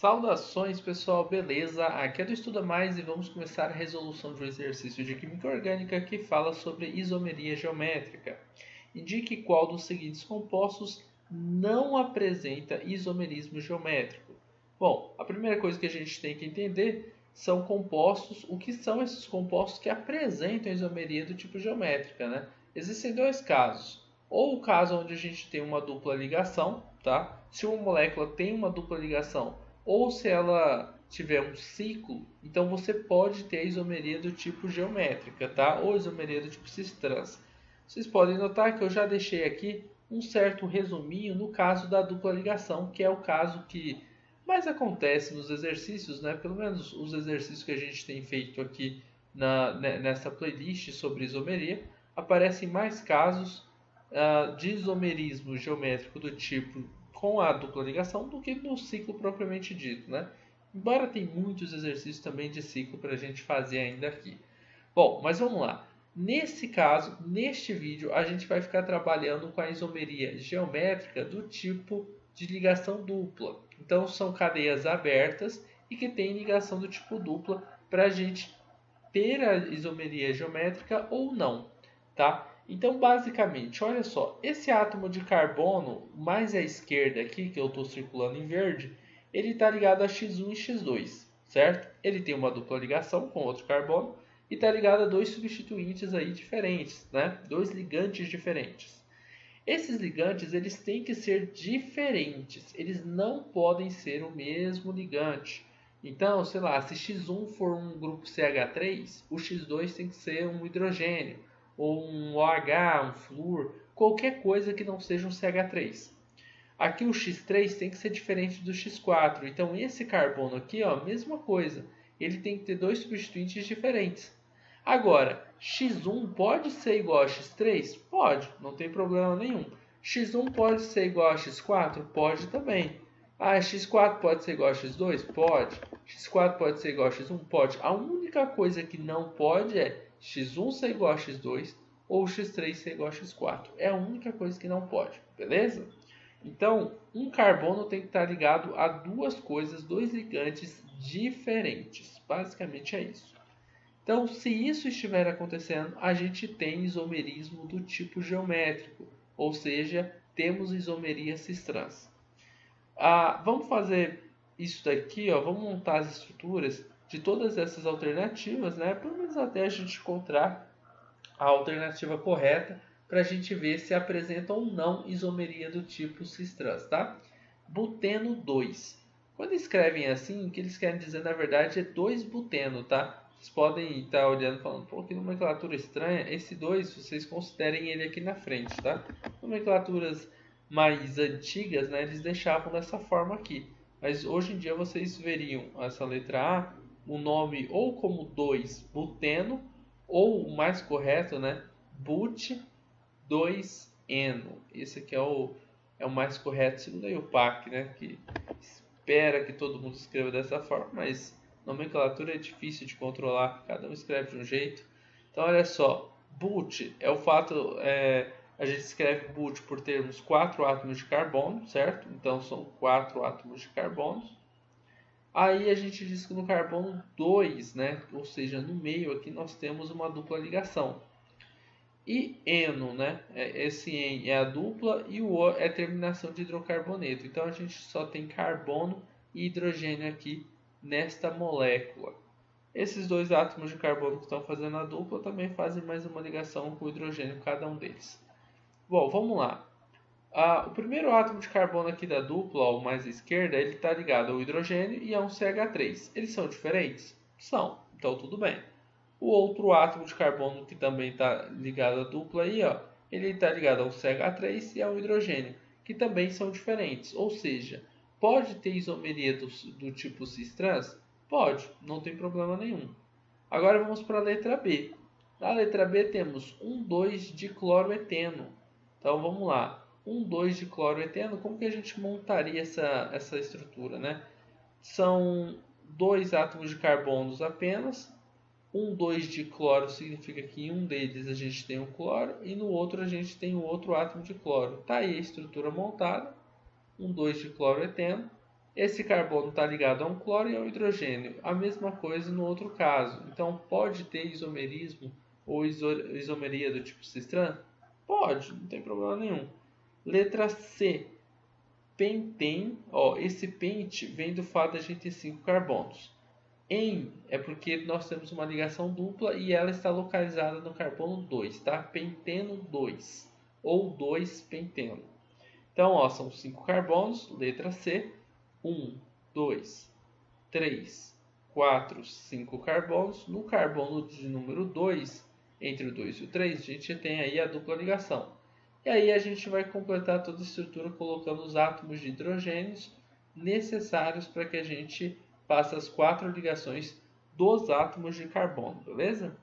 Saudações pessoal, beleza? Aqui é do Estuda Mais e vamos começar a resolução de um exercício de Química Orgânica que fala sobre isomeria geométrica. Indique qual dos seguintes compostos não apresenta isomerismo geométrico. Bom, a primeira coisa que a gente tem que entender são compostos, o que são esses compostos que apresentam isomeria do tipo geométrica, né? Existem dois casos. Ou o caso onde a gente tem uma dupla ligação, tá? Se uma molécula tem uma dupla ligação, ou se ela tiver um ciclo, então você pode ter a isomeria do tipo geométrica, tá? Ou isomeria do tipo cis-trans. Vocês podem notar que eu já deixei aqui um certo resuminho no caso da dupla ligação, que é o caso que mais acontece nos exercícios, né? Pelo menos os exercícios que a gente tem feito aqui nessa playlist sobre isomeria, aparecem mais casos de isomerismo geométrico do tipo com a dupla ligação do que no ciclo propriamente dito, né? Embora tem muitos exercícios também de ciclo para a gente fazer ainda aqui. Bom, mas vamos lá. Nesse caso, neste vídeo, a gente vai ficar trabalhando com a isomeria geométrica do tipo de ligação dupla. Então, são cadeias abertas e que têm ligação do tipo dupla para a gente ter a isomeria geométrica ou não, tá? Então, basicamente, olha só, esse átomo de carbono mais à esquerda aqui, que eu estou circulando em verde, ele está ligado a X1 e X2, certo? Ele tem uma dupla ligação com outro carbono e está ligado a dois substituintes aí diferentes, né? Dois ligantes diferentes. Esses ligantes eles têm que ser diferentes, eles não podem ser o mesmo ligante. Então, sei lá, se X1 for um grupo CH3, o X2 tem que ser um hidrogênio, ou um OH, um flúor, qualquer coisa que não seja um CH3. Aqui o X3 tem que ser diferente do X4, então esse carbono aqui, ó, mesma coisa, ele tem que ter dois substituintes diferentes. Agora, X1 pode ser igual a X3? Pode, não tem problema nenhum. X1 pode ser igual a X4? Pode também. Ah, X4 pode ser igual a X2? Pode. X4 pode ser igual a X1? Pode. A única coisa que não pode é X1 ser igual a X2 ou X3 ser igual a X4. É a única coisa que não pode, beleza? Então, um carbono tem que estar ligado a duas coisas, dois ligantes diferentes. Basicamente é isso. Então, se isso estiver acontecendo, a gente tem isomerismo do tipo geométrico, ou seja, temos isomeria cis-trans. Vamos fazer isso daqui, ó, vamos montar as estruturas de todas essas alternativas, né? Pelo menos até a gente encontrar a alternativa correta para a gente ver se apresenta ou não isomeria do tipo cis-trans, tá? Buteno 2. Quando escrevem assim, o que eles querem dizer na verdade é 2-buteno, tá? Vocês podem estar olhando e falando, pô, que nomenclatura estranha. Esse 2, vocês considerem ele aqui na frente, tá? Nomenclaturas mais antigas, né, eles deixavam dessa forma aqui. Mas hoje em dia vocês veriam essa letra A, o nome ou como 2-buteno, ou o mais correto, né, but2eno. Esse aqui é o mais correto, segundo a IUPAC, né, que espera que todo mundo escreva dessa forma, mas nomenclatura é difícil de controlar, cada um escreve de um jeito. Então, olha só, but é o fato, a gente escreve but por termos 4 átomos de carbono, certo? Então, são 4 átomos de carbono. Aí a gente diz que no carbono 2, né? Ou seja, no meio aqui nós temos uma dupla ligação. E eno, né? Esse en é a dupla e o O é a terminação de hidrocarboneto. Então a gente só tem carbono e hidrogênio aqui nesta molécula. Esses dois átomos de carbono que estão fazendo a dupla também fazem mais uma ligação com o hidrogênio, cada um deles. Bom, vamos lá. O primeiro átomo de carbono aqui da dupla, ó, o mais à esquerda, ele está ligado ao hidrogênio e a um CH3. Eles são diferentes? São, então tudo bem. O outro átomo de carbono que também está ligado à dupla aí, ó, ele está ligado ao CH3 e ao hidrogênio, que também são diferentes. Ou seja, pode ter isomeria do tipo cis-trans? Pode, não tem problema nenhum. Agora vamos para a letra B. Na letra B temos 1,2-dicloroeteno. Então vamos lá. 1,2-dicloroeteno, como que a gente montaria essa estrutura, né? São dois átomos de carbonos apenas. 1,2-dicloro significa que em um deles a gente tem um cloro e no outro a gente tem o outro átomo de cloro. Tá aí a estrutura montada. 1,2-dicloroeteno. Esse carbono está ligado a um cloro e a um hidrogênio. A mesma coisa no outro caso. Então, pode ter isomerismo ou isomeria do tipo cis-trans? Pode, não tem problema nenhum. Letra C. Pentene. Ó, esse pente vem do fato de a gente ter 5 carbonos. En é porque nós temos uma ligação dupla e ela está localizada no carbono 2, tá? Penteno 2 ou 2-penteno. Então, ó, são 5 carbonos, letra C. 1, 2, 3, 4, 5 carbonos. No carbono de número 2, entre o 2 e o 3, a gente tem aí a dupla ligação. E aí a gente vai completar toda a estrutura colocando os átomos de hidrogênios necessários para que a gente faça as 4 ligações dos átomos de carbono, beleza?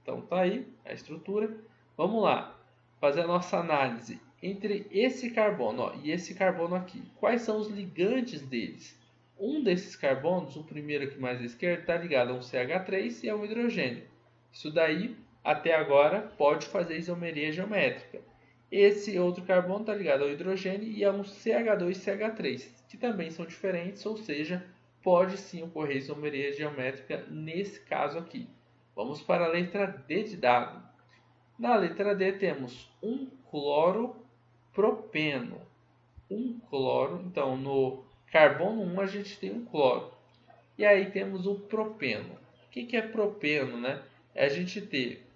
Então tá aí a estrutura. Vamos lá, fazer a nossa análise entre esse carbono e esse carbono aqui. Quais são os ligantes deles? Um desses carbonos, o primeiro aqui mais à esquerda, está ligado a um CH3 e a um hidrogênio. Isso daí, até agora, pode fazer isomeria geométrica. Esse outro carbono está ligado ao hidrogênio e a um CH2-CH3, que também são diferentes, ou seja, pode sim ocorrer isomeria geométrica nesse caso aqui. Vamos para a letra D de dado. Na letra D temos um cloropropeno. Um cloro, então no carbono 1 a gente tem um cloro. E aí temos o propeno. O que é propeno, né? É a gente ter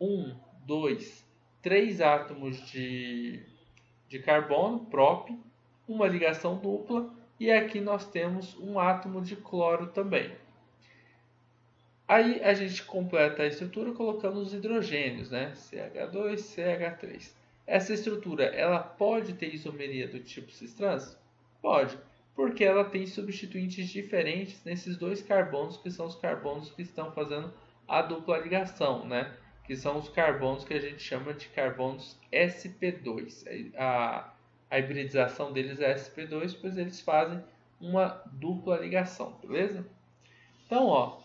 1, 2, 3 átomos de carbono, prop, uma ligação dupla, e aqui nós temos um átomo de cloro também. Aí a gente completa a estrutura colocando os hidrogênios, né? CH2, CH3. Essa estrutura, ela pode ter isomeria do tipo cis-trans? Pode, porque ela tem substituintes diferentes nesses dois carbonos, que são os carbonos que estão fazendo a dupla ligação, né? Que são os carbonos que a gente chama de carbonos sp2. A hibridização deles é sp2, pois eles fazem uma dupla ligação, beleza? Então, ó,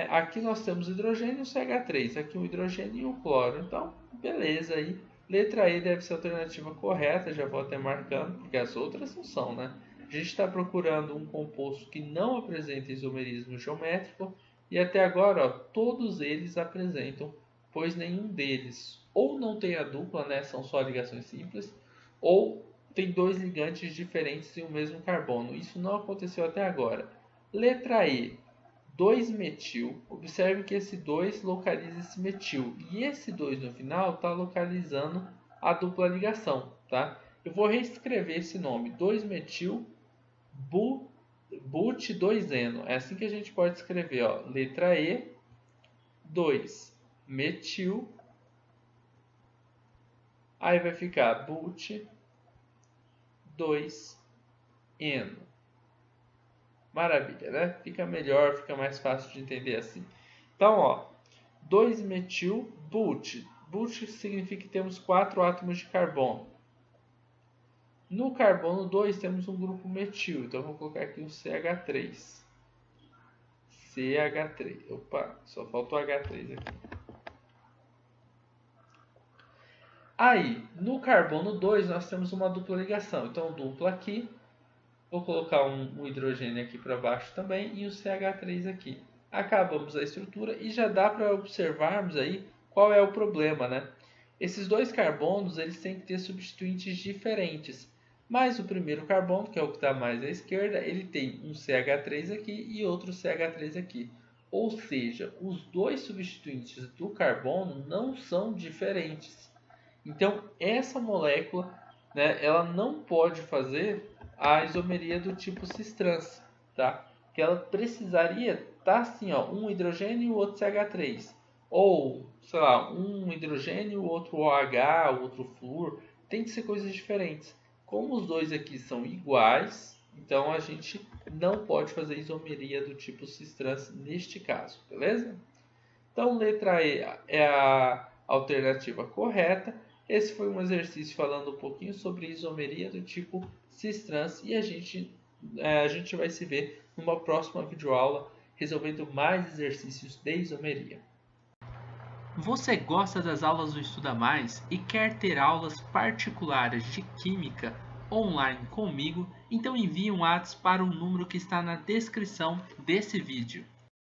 aqui nós temos hidrogênio e o CH3, aqui um hidrogênio e um cloro. Então, beleza aí. Letra E deve ser a alternativa correta, já vou até marcando, porque as outras não são, né? A gente está procurando um composto que não apresenta isomerismo geométrico e até agora, ó, todos eles apresentam, pois nenhum deles ou não tem a dupla, né? São só ligações simples, ou tem dois ligantes diferentes em um mesmo carbono. Isso não aconteceu até agora. Letra E. 2-metil, observe que esse 2 localiza esse metil e esse 2 no final está localizando a dupla ligação, tá? Eu vou reescrever esse nome, 2-metil but2-eno, é assim que a gente pode escrever, ó, letra E, 2-metil, aí vai ficar but2-eno. Maravilha, né? Fica melhor, fica mais fácil de entender assim. Então, ó, 2-metil-but. But significa que temos 4 átomos de carbono. No carbono 2 temos um grupo metil, então vou colocar aqui um CH3. CH3. Opa, só faltou H3 aqui. Aí, no carbono 2 nós temos uma dupla ligação. Então, dupla aqui. Vou colocar um hidrogênio aqui para baixo também e o CH3 aqui. Acabamos a estrutura e já dá para observarmos aí qual é o problema, né? Esses dois carbonos eles têm que ter substituintes diferentes. Mas o primeiro carbono, que é o que está mais à esquerda, ele tem um CH3 aqui e outro CH3 aqui. Ou seja, os dois substituintes do carbono não são diferentes. Então, essa molécula, né, ela não pode fazer a isomeria do tipo cis-trans, tá? Que ela precisaria estar assim, ó, um hidrogênio e o outro CH3. Ou, sei lá, um hidrogênio, o outro OH, o outro flúor. Tem que ser coisas diferentes. Como os dois aqui são iguais, então a gente não pode fazer isomeria do tipo cis-trans neste caso, beleza? Então, letra E é a alternativa correta. Esse foi um exercício falando um pouquinho sobre isomeria do tipo cis-trans e a gente vai se ver numa próxima videoaula resolvendo mais exercícios de isomeria. Você gosta das aulas do Estuda Mais e quer ter aulas particulares de Química online comigo, então envie um WhatsApp para o número que está na descrição desse vídeo.